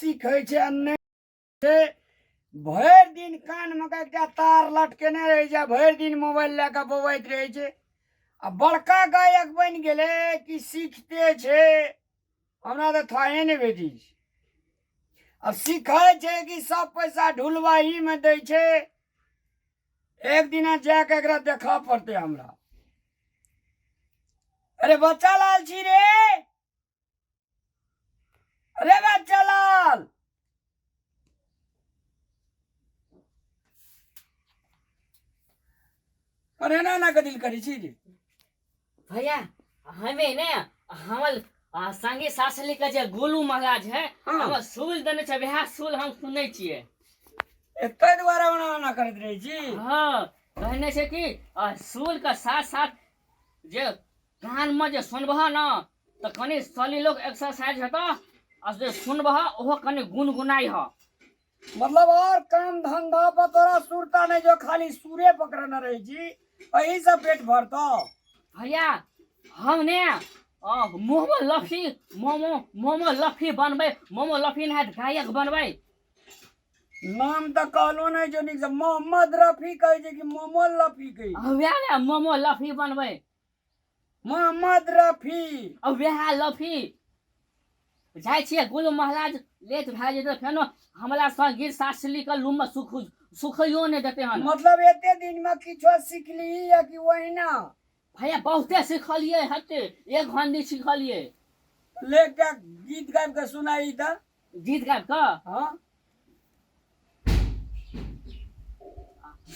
सीखे छे अन्य छे भर दिन कान में एकटा तार लटकेने रहे छे भर दिन मोबाइल लेके बौआइत रहे छे आ बड़का गायक बन गेले कि सीखते छे हमरा तो थाहे नहीं भेटी अब सीखे छे कि सब पैसा ढुलवाही में दे छे एक दिन जाके एकरा देखा पड़ते हमरा। अरे बच्चा लाल छी रे, अरे बच्चा लाल, अरे ना कदिल करी छी रे भैया हमें ने हमल संगी सासली का जे गोलू महाराज है हम सूल देने छे वह सूल हम सुनै छिए एते द्वारा ना करत रही छी। हां कहने छे कि सूल का साथ साथ जे कान में जे सुनबह ना तो कनी सली लोग एक्सरसाइज होता और जे सुनबह ओहो कनी गुनगुनाई ह मतलब और काम धंधा पर तोरा सुरता नहीं जो खाली सूर्य पकड़ना रही छी यही सब पेट भरतो। भैया हमने मोमो लफी मोमो लफी बनबे मोमो लफी ना गायक बनबे नाम तो कहलो नहीं जो निक से मोहम्मद रफी कहे जे कि मोमो लफी कहे वे मोमो लफी बनबे मोहम्मद रफी अब वह लफी जाय छिए गुरु महाराज लेट भए जेते फेनो हमरा संगीत शास्त्री के लूम में सुखइयो ने देते हन। मतलब एते दिन में किछो सीखली या कि वहीना भैया बहुते सिखलिए हते एक घंटी सिखलिए लेके गीत गाब के सुनाई त गीत गाब का हां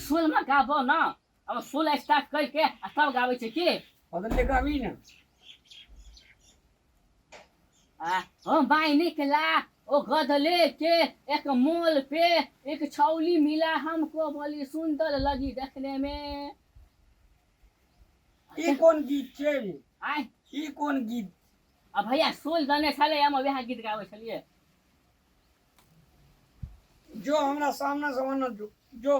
सुल में गाबो ना अब सुल स्टार्ट करके तब गाबै छै की बदल ले गावी ना ओ भाई निकला ओ गधले के एक मोल पे एक छौली मिला हमको बड़ी सुंदर लगी देखने में। ई कौन गीत छे रे आय ई कौन गीत अब भैया सोल दने छले हम वह गीत गाबै छलिए जो हमरा सामने सामने जो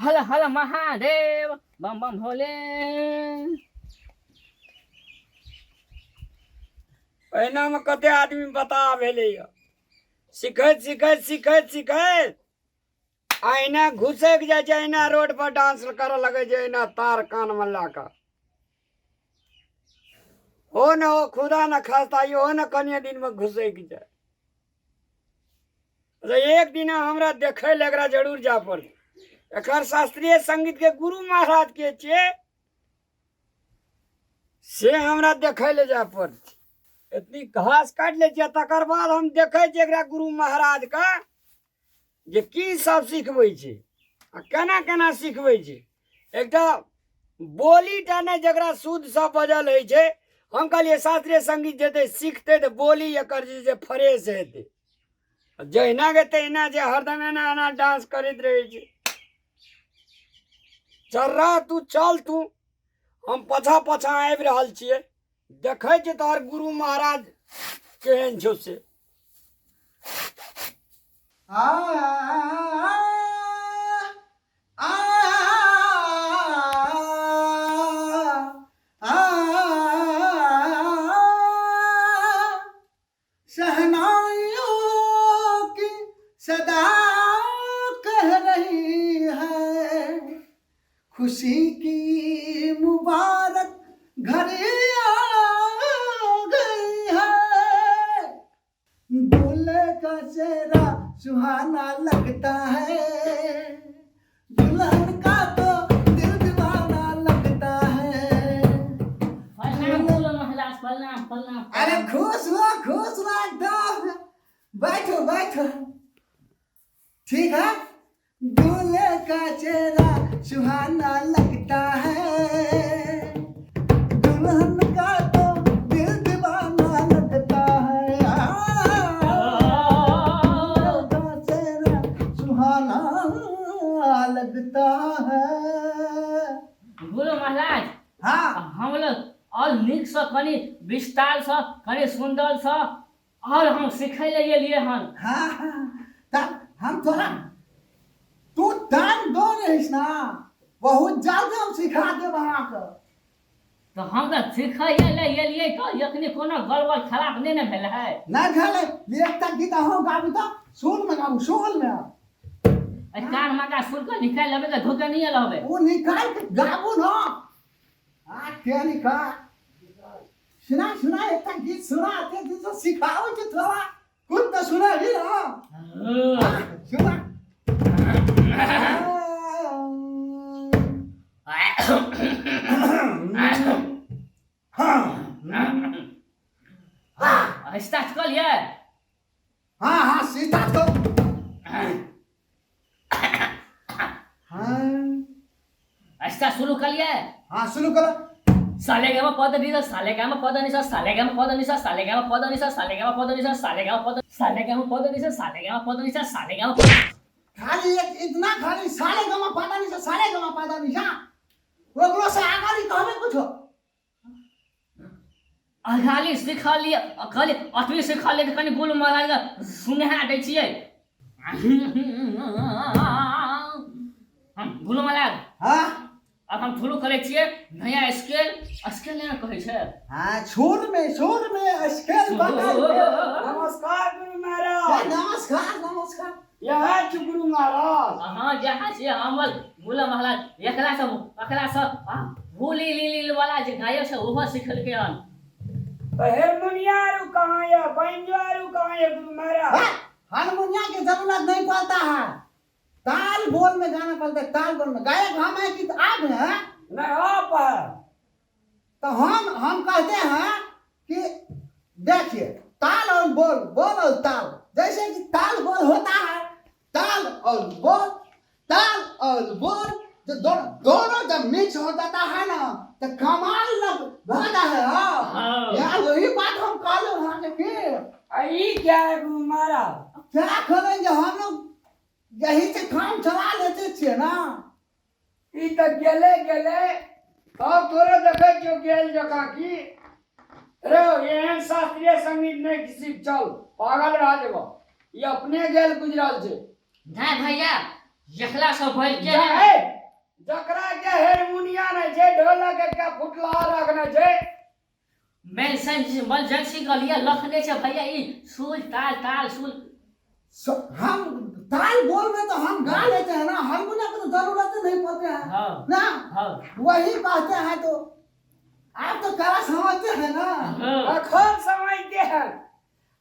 हल हल महादेव बम बम भोले एना में कते आदमी बता भेले सिखैत आईना घुसे के जाय छै एना रोड पर डांस करे लगे छै एना तार कान में लाका हो न हो खुदा न खास्ता यो न कनिया दिन में घुसे के जाय अरे एक दिन हमरा देखे ले एकरा जरूर जा पड़ एकर शास्त्रीय संगीत के गुरु महाराज के छे से हमरा देखे ले जा पड़ इतनी घास काट ले छियै तकर बाद हम देखे छियै एकरा गुरु महाराज का जे की सब सिखबै छै आ केना केना सिखबै छै एकटा बोली टा ने जकरा शुद्ध सब बजल होइ छै हम कहलिए शास्त्रीय संगीत जेते सीखते तो बोली एकर जे फ्रेश हेते जहिना के तहिना जे हरदम एना एना डांस करैत रहे छै चर्रा तू चल तू हम पछा पछा आबि रहल छियै देखे छै तोहर गुरु महाराज केहन छौ से शहनाइयों की सदा कह रही है खुशी की मुबारक घड़ी आ गई है दूल्हे का चेहरा सुहाना लगता है दुल्हन का तो दिल दीवाना लगता है। अरे खुश हुआ एकदम बैठो बैठो ठीक है दूल्हे का चेहरा सुहाना लगता है दुल्हन का तो दिल दीवाना लगता है का चेहरा सुहाना लगता है। गुरु महाराज हाँ हम लोग और निक से कनी विस्तार से कनी सुंदर से और हम सिखे लिए हन। हाँ तब हम थोड़ा तू टाइम दो रहीस ना बहुत जल्द हम सिखा दे वहां का तो हम तो सिखाइए ले एलिए तो एखनी कोनो गड़बड़ खराब नहीं ने भेल है ना खेले एकटा गीत हो गाबू तो सुन में गाबू सुन में ए कान माका सुन के निकाल लेबे के धोके नहीं लहबे वो निकाल के गाबू न आ के निकाल सुना सुना एकटा गीत सुना ते तो सिखाओ जे थोड़ा कुछ तो सुना भी ना सुना स्टार्ट कर लिए हाँ हाँ सीता तो हाँ स्टार्ट शुरू कर लिए हाँ शुरू करो सालेगामा पद निसा सालेगामा पद निसा सालेगामा पद निसा सालेगामा पद निसा सालेगामा पद निसा सालेगामा पद निसा सालेगामा पद निसा सालेगामा पद खाली एक इतना खाली साले गमा पाता नहीं साले गमा पाता नहीं वो बोलो से आगाली कहबे कुछ खाली सिखा लिए खाली अतवी सिखा लिए कनी बोल महाराज सुने है दै छियै हम बोलो महाराज हां अब हम शुरू करे छियै नया स्केल स्केल ने कहै छै हां सुर में स्केल बना नमस्कार गुरु महाराज नमस्कार नमस्कार यह है गुरु महाराज हाँ जहाँ से हमल बोला महाराज एकरा सब भूली लीली वाला जे गायक छै ओहो सिखल के हन तो हारमोनिया रू कहाँ है बैंजो रू कहाँ है गुरु महाराज हारमोनिया की जरूरत नहीं पड़ता है ताल बोल में गाना पड़ता है ताल बोल में गायक हम है कि आप हैं नहीं आप है तो हम कहते हैं कि देखिए ताल और बोल और ताल जैसे कि ताल बोल होता है ताल और बोल जो दोनों जब मिक्स हो जाता है ना तो कमाल लग भाता है यार वही बात हम कहले हैं कि ये क्या है गुरु महाराज क्या करेंगे हम लोग यही से काम चला लेते थे ना ई तो गेले अब तोरे देखे क्यों गेल जका की रे एहन शास्त्रीय संगीत नहीं किसी चल पागल रह जेबो ये अपने गेल गुजराल छे नहीं भैया जखला सब भइल के जाए जकरा के हारमोनिया ने जे ढोलक के फुटला रखने छे मैं जंसी गलिया लखने छै भैया ई सुल ताल सुल हम ताल बोल में तो हम गा लेते हैं ना हारमोनियम की तो जरूरत नहीं पड़ते हैं ना वही कहते हैं तो आप तो कला समझते हैं ना खूब समझते हैं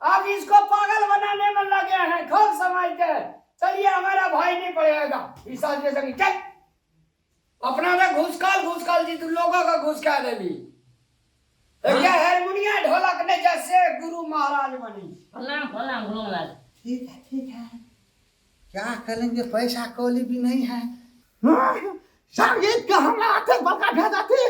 आप इसको पागल बनाने में लगे हैं खूब समझते हैं चलिए हमारा भाई नहीं पड़ेगा इस साल के संग चल अपना ना घुसकाल जी तुम लोगों का घुस का दे ली क्या हारमोनिया ढोलक ने जैसे गुरु महाराज बनी भला गुरु महाराज ठीक है क्या करेंगे पैसा कौली भी नहीं है संगीत का हमरा हाथे बड़का भेजा थी